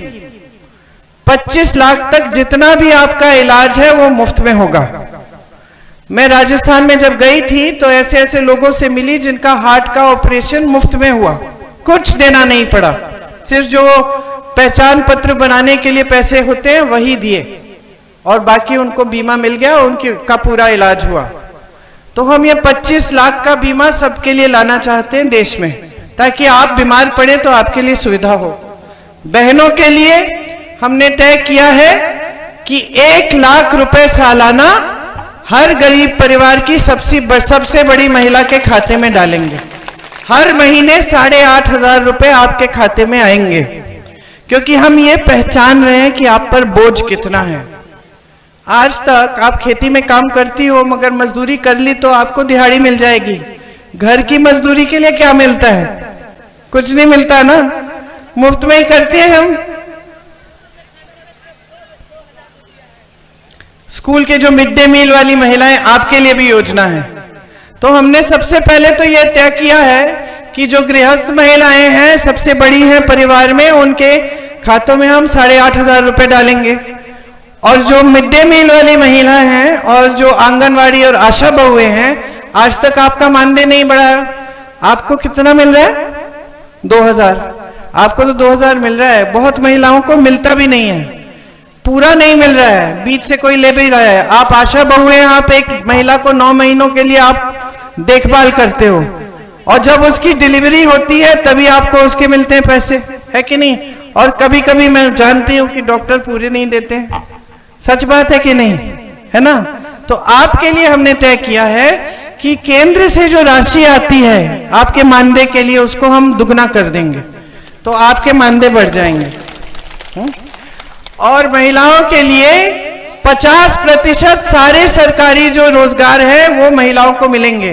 25 लाख तक जितना भी आपका इलाज है वो मुफ्त में होगा। मैं राजस्थान में जब गई थी तो ऐसे ऐसे लोगों से मिली जिनका हार्ट का ऑपरेशन मुफ्त में हुआ, कुछ देना नहीं पड़ा, सिर्फ जो पहचान पत्र बनाने के लिए पैसे होते हैं वही दिए और बाकी उनको बीमा मिल गया, उनकी का पूरा इलाज हुआ। तो हम ये 25 लाख का बीमा सबके लिए लाना चाहते हैं देश में, ताकि आप बीमार पड़े तो आपके लिए सुविधा हो। बहनों के लिए हमने तय किया है कि 1 लाख रुपए सालाना हर गरीब परिवार की सबसे बड़ी महिला के खाते में डालेंगे। हर महीने 8,500 रुपए आपके खाते में आएंगे, क्योंकि हम ये पहचान रहे हैं कि आप पर बोझ कितना है। आज तक आप खेती में काम करती हो, मगर मजदूरी कर ली तो आपको दिहाड़ी मिल जाएगी। घर की मजदूरी के लिए क्या मिलता है? कुछ नहीं मिलता ना, मुफ्त में ही करते हैं हम। स्कूल के जो मिड डे मील वाली महिलाएं, आपके लिए भी योजना है। तो हमने सबसे पहले तो यह तय किया है कि जो गृहस्थ महिलाएं हैं, सबसे बड़ी हैं परिवार में, उनके खातों में हम 8,500 रुपए डालेंगे। और जो मिड डे मील वाली महिलाएं हैं और जो आंगनवाड़ी और आशा बहुएं हैं, आज तक आपका मानदेय नहीं बढ़ा। आपको कितना मिल रहा है? 2,000। आपको तो 2,000 मिल रहा है, बहुत महिलाओं को मिलता भी नहीं है, पूरा नहीं मिल रहा है, बीच से कोई ले भी रहा है। आप आशा बहु हैं, आप एक महिला को 9 महीनों के लिए आप देखभाल करते हो और जब उसकी डिलीवरी होती है तभी आपको उसके मिलते हैं पैसे, है कि नहीं? और कभी कभी मैं जानती हूँ कि डॉक्टर पूरे नहीं देते हैं। सच बात है कि नहीं, है ना? तो आपके लिए हमने तय किया है कि केंद्र से जो राशि आती है आपके मानदेय के लिए, उसको हम दुगना कर देंगे, तो आपके मानदेय बढ़ जाएंगे। और महिलाओं के लिए 50% सारे सरकारी जो रोजगार है वो महिलाओं को मिलेंगे।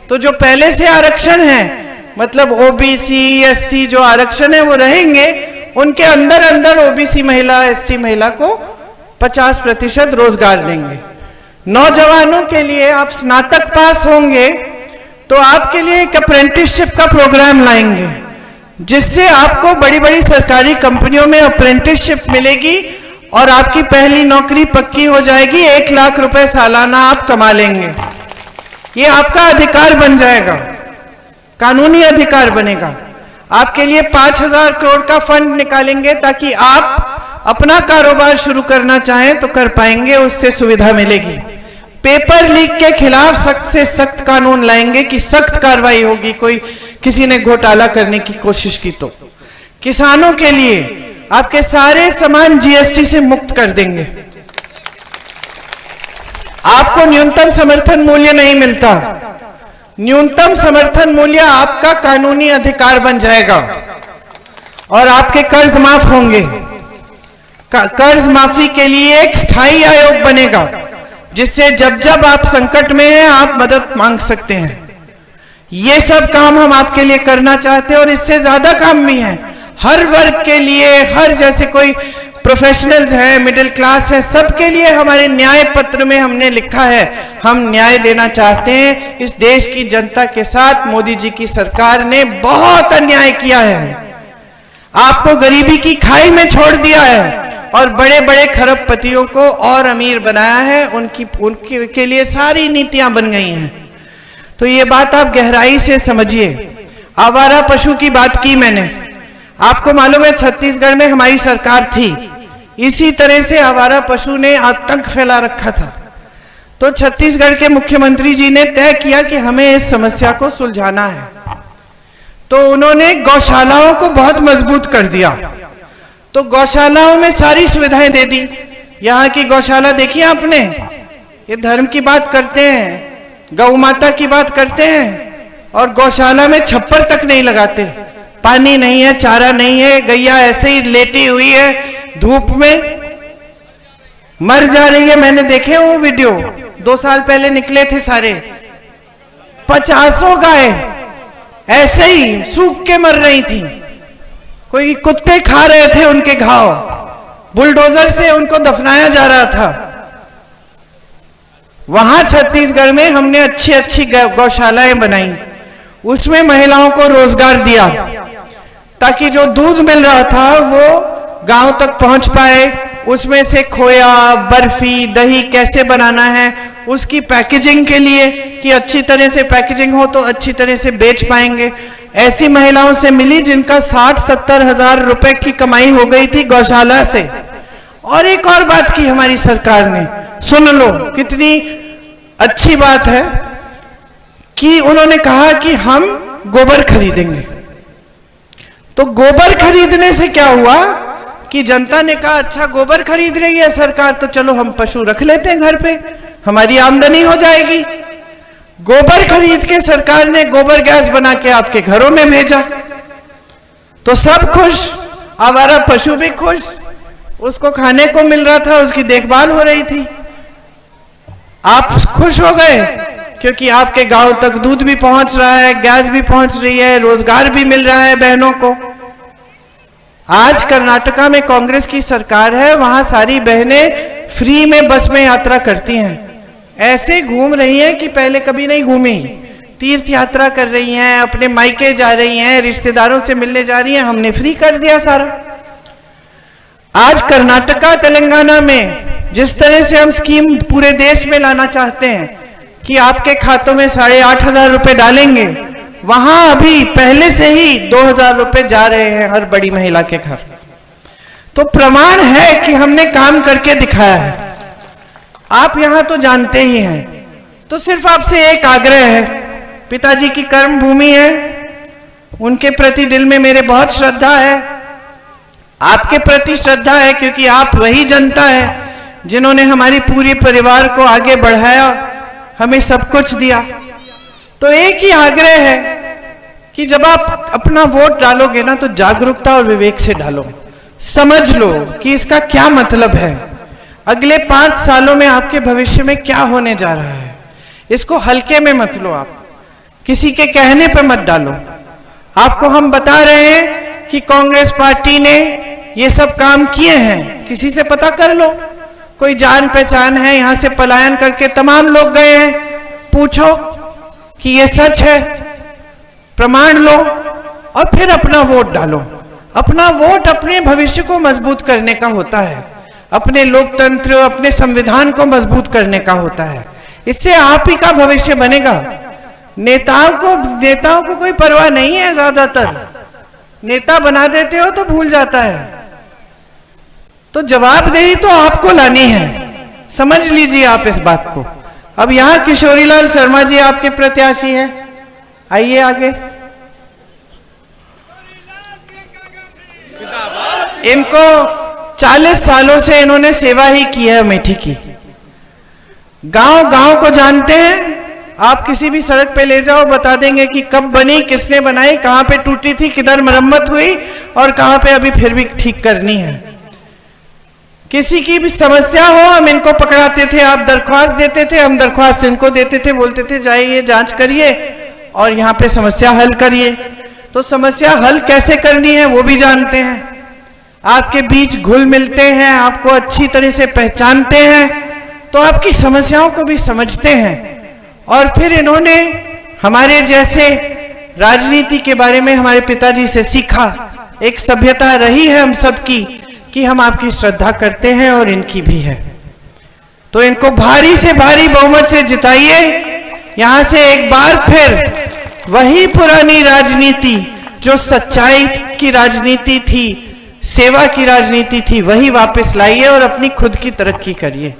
तो जो पहले से आरक्षण है, मतलब ओबीसी एससी जो आरक्षण है वो रहेंगे, उनके अंदर अंदर ओबीसी महिला एससी महिला को 50% रोजगार देंगे। नौजवानों के लिए आप स्नातक पास होंगे तो आपके लिए एक अप्रेंटिसशिप का प्रोग्राम लाएंगे, जिससे आपको बड़ी बड़ी सरकारी कंपनियों में अप्रेंटिसशिप मिलेगी और आपकी पहली नौकरी पक्की हो जाएगी। 1 लाख रुपए सालाना आप कमा लेंगे। ये आपका अधिकार बन जाएगा, कानूनी अधिकार बनेगा। आपके लिए 5,000 करोड़ का फंड निकालेंगे ताकि आप अपना कारोबार शुरू करना चाहें तो कर पाएंगे, उससे सुविधा मिलेगी। पेपर लीक के खिलाफ सख्त से सख्त कानून लाएंगे कि सख्त कार्रवाई होगी, कोई किसी ने घोटाला करने की कोशिश की तो। किसानों के लिए आपके सारे सामान जीएसटी से मुक्त कर देंगे। आपको न्यूनतम समर्थन मूल्य नहीं मिलता, न्यूनतम समर्थन मूल्य आपका कानूनी अधिकार बन जाएगा और आपके कर्ज माफ होंगे। कर्ज माफी के लिए एक स्थायी आयोग बनेगा, जिससे जब जब आप संकट में हैं आप मदद मांग सकते हैं। ये सब काम हम आपके लिए करना चाहते हैं और इससे ज्यादा काम भी है हर वर्ग के लिए। हर जैसे कोई प्रोफेशनल्स है, मिडिल क्लास है, सबके लिए हमारे न्याय पत्र में हमने लिखा है हम न्याय देना चाहते हैं। इस देश की जनता के साथ मोदी जी की सरकार ने बहुत अन्याय किया है, आपको गरीबी की खाई में छोड़ दिया है और बड़े बड़े खरबपतियों को और अमीर बनाया है। उनके लिए सारी नीतियां बन गई हैं। तो ये बात आप गहराई से समझिए। आवारा पशु की बात की मैंने, आपको मालूम है छत्तीसगढ़ में हमारी सरकार थी, इसी तरह से आवारा पशु ने आतंक फैला रखा था। तो छत्तीसगढ़ के मुख्यमंत्री जी ने तय किया कि हमें इस समस्या को सुलझाना है, तो उन्होंने गौशालाओं को बहुत मजबूत कर दिया। तो गौशालाओं में सारी सुविधाएं दे दी। यहाँ की गौशाला देखिए आपने, ये धर्म की बात करते हैं, गौ माता की बात करते हैं और गौशाला में छप्पर तक नहीं लगाते, पानी नहीं है, चारा नहीं है, गैया ऐसे ही लेटी हुई है धूप में, मर जा रही है। मैंने देखे वो वीडियो, 2 साल पहले निकले थे सारे। 50 गाय ऐसे ही सूख के मर रही थी। कोई कुत्ते खा रहे थे उनके घाव, बुलडोजर से उनको दफनाया जा रहा था। वहां छत्तीसगढ़ में हमने अच्छी अच्छी गौशालाएं बनाई, उसमें महिलाओं को रोजगार दिया ताकि जो दूध मिल रहा था वो गांव तक पहुंच पाए। उसमें से खोया, बर्फी, दही कैसे बनाना है उसकी पैकेजिंग के लिए कि अच्छी तरह से पैकेजिंग हो तो अच्छी तरह से बेच पाएंगे, ऐसी महिलाओं से मिली जिनका 60-70 हजार रुपए की कमाई हो गई थी गौशाला से। और एक और बात की हमारी सरकार ने, सुन लो कितनी अच्छी बात है, कि उन्होंने कहा कि हम गोबर खरीदेंगे। तो गोबर खरीदने से क्या हुआ कि जनता ने कहा अच्छा गोबर खरीद रही है सरकार तो चलो हम पशु रख लेते हैं घर पे, हमारी आमदनी हो जाएगी। गोबर खरीद के सरकार ने गोबर गैस बना के आपके घरों में भेजा, तो सब खुश, आवारा पशु भी खुश, उसको खाने को मिल रहा था, उसकी देखभाल हो रही थी। आप खुश हो गए क्योंकि आपके गांव तक दूध भी पहुंच रहा है, गैस भी पहुंच रही है, रोजगार भी मिल रहा है बहनों को। आज कर्नाटका में कांग्रेस की सरकार है, वहां सारी बहनें फ्री में बस में यात्रा करती हैं, ऐसे घूम रही हैं कि पहले कभी नहीं घूमी, तीर्थ यात्रा कर रही हैं, अपने मायके जा रही हैं, रिश्तेदारों से मिलने जा रही हैं, हमने फ्री कर दिया सारा। आज कर्नाटका तेलंगाना में जिस तरह से हम स्कीम पूरे देश में लाना चाहते हैं कि आपके खातों में 8,500 रुपए डालेंगे, वहां अभी पहले से ही 2,000 रुपए जा रहे हैं हर बड़ी महिला के घर। तो प्रमाण है कि हमने काम करके दिखाया है। आप यहां तो जानते ही हैं, तो सिर्फ आपसे एक आग्रह है, पिताजी की कर्म भूमि है, उनके प्रति दिल में मेरे बहुत श्रद्धा है, आपके प्रति श्रद्धा है, क्योंकि आप वही जनता है जिन्होंने हमारी पूरी परिवार को आगे बढ़ाया, हमें सब कुछ दिया। तो एक ही आग्रह है कि जब आप अपना वोट डालोगे ना तो जागरूकता और विवेक से डालो, समझ लो कि इसका क्या मतलब है, अगले 5 सालों में आपके भविष्य में क्या होने जा रहा है। इसको हल्के में मत लो, आप किसी के कहने पे मत डालो। आपको हम बता रहे हैं कि कांग्रेस पार्टी ने ये सब काम किए हैं, किसी से पता कर लो, कोई जान पहचान है, यहां से पलायन करके तमाम लोग गए हैं, पूछो कि ये सच है, प्रमाण लो और फिर अपना वोट डालो। अपना वोट अपने भविष्य को मजबूत करने का होता है, अपने लोकतंत्र, अपने संविधान को मजबूत करने का होता है, इससे आप ही का भविष्य बनेगा। नेताओं को कोई परवाह नहीं है, ज्यादातर नेता बना देते हो तो भूल जाता है। तो जवाबदेही तो आपको लानी है, समझ लीजिए आप इस बात को। अब यहां किशोरीलाल शर्मा जी आपके प्रत्याशी हैं, आइए आगे। इनको 40 सालों से इन्होंने सेवा ही की है अमेठी की, गांव गांव को जानते हैं। आप किसी भी सड़क पे ले जाओ, बता देंगे कि कब बनी, किसने बनाई, कहां पे टूटी थी, किधर मरम्मत हुई और कहां पे अभी फिर भी ठीक करनी है। किसी की भी समस्या हो हम इनको पकड़ाते थे, आप दरख्वास्त देते थे, हम दरख्वास्त इनको देते थे, बोलते थे जाइए जांच करिए और यहाँ पे समस्या हल करिए। तो समस्या हल कैसे करनी है वो भी जानते हैं, आपके बीच घुल मिलते हैं, आपको अच्छी तरह से पहचानते हैं, तो आपकी समस्याओं को भी समझते हैं। और फिर इन्होंने हमारे जैसे राजनीति के बारे में हमारे पिताजी से सीखा, एक सभ्यता रही है हम सबकी कि हम आपकी श्रद्धा करते हैं और इनकी भी है। तो इनको भारी से भारी बहुमत से जिताइए, यहां से एक बार फिर वही पुरानी राजनीति जो सच्चाई की राजनीति थी, सेवा की राजनीति थी, वही वापस लाइए और अपनी खुद की तरक्की करिए।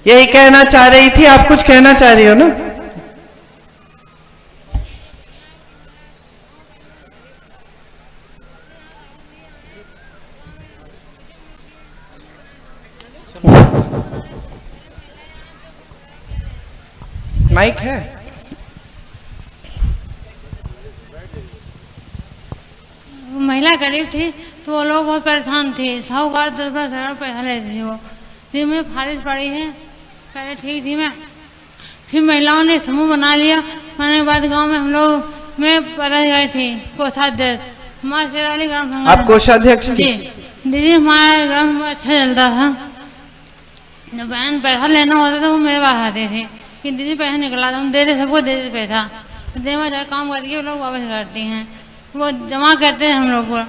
यही कहना चाह रही थी। आप कुछ कहना चाह रही हो ना? माइक है? महिला गरीब थी तो वो लोग बहुत परेशान थे, साहूकार 10-10 हजार पैसा लेते थे। वो दिन में फारिश पड़ी है, पहले ठीक थी मैं, फिर महिलाओं ने समूह बना लिया, होने के बाद गाँव में हम लोग मैं पता गए थी कोषाध्यक्ष माँ शेरावाली ग्राम संगठन। आप कोषाध्यक्ष जी दीदी हमारे ग्राम अच्छा चलता था। जब बहन पैसा लेना होता था वो मेरे पास आते थे कि दीदी पैसा निकला था, हम दे दे सबको दे दे पैसा, देवा जाए काम करके वो लोग वापस करते हैं, वो जमा करते हैं हम लोग को,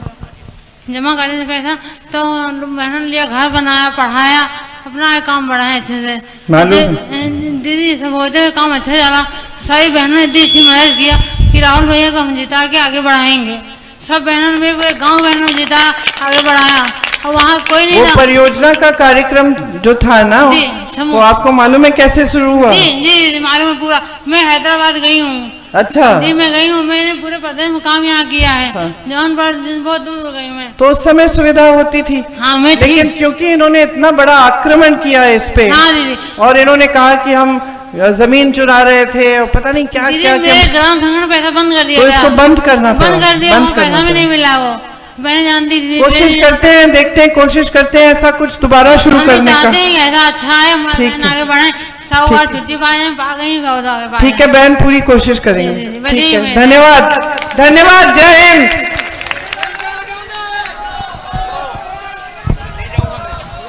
जमा करने से पैसा तो बहनों ने लिया, घर बनाया, पढ़ाया, अपना काम बढ़ाया अच्छे से। दीदी सब होते काम अच्छा चला, सारी बहनों ने इतनी अच्छी मदद किया कि राहुल भैया को हम जिता के आगे बढ़ाएंगे। सब बहनों ने मेरे पूरे गाँव बहनों ने जिता आगे बढ़ाया और वहाँ कोई नहीं था। परियोजना का कार्यक्रम जो था ना वो आपको मालूम है कैसे शुरू हुआ? जी जी मालूम है पूरा। मैं हैदराबाद गई हूँ। अच्छा जी मैं गई हूँ, मैंने पूरे प्रदेश में काम यहाँ किया है। जौनपुर बहुत दूर गई मैं। तो उस समय सुविधा होती थी? हाँ मैं लेकिन क्योंकि इन्होंने इतना बड़ा आक्रमण किया इस पे, हाँ दीदी, और इन्होंने कहा कि हम जमीन चुरा रहे थे और पता नहीं क्या क्या मेरे ग्राम संगठन पैसा बंद कर दिया, तो इसको बंद करना पड़ा, बंद कर दिया, पैसा भी नहीं मिला वो। मैंने जानती थी, कोशिश करते हैं, देखते हैं, कोशिश करते हैं ऐसा कुछ दोबारा शुरू करने का। ऐसा अच्छा है हमारे आगे बढ़े, सब बार छुट्टी पा गई। ठीक है बहन, पूरी कोशिश करेंगे। ठीक है, धन्यवाद, धन्यवाद, जय हिंद।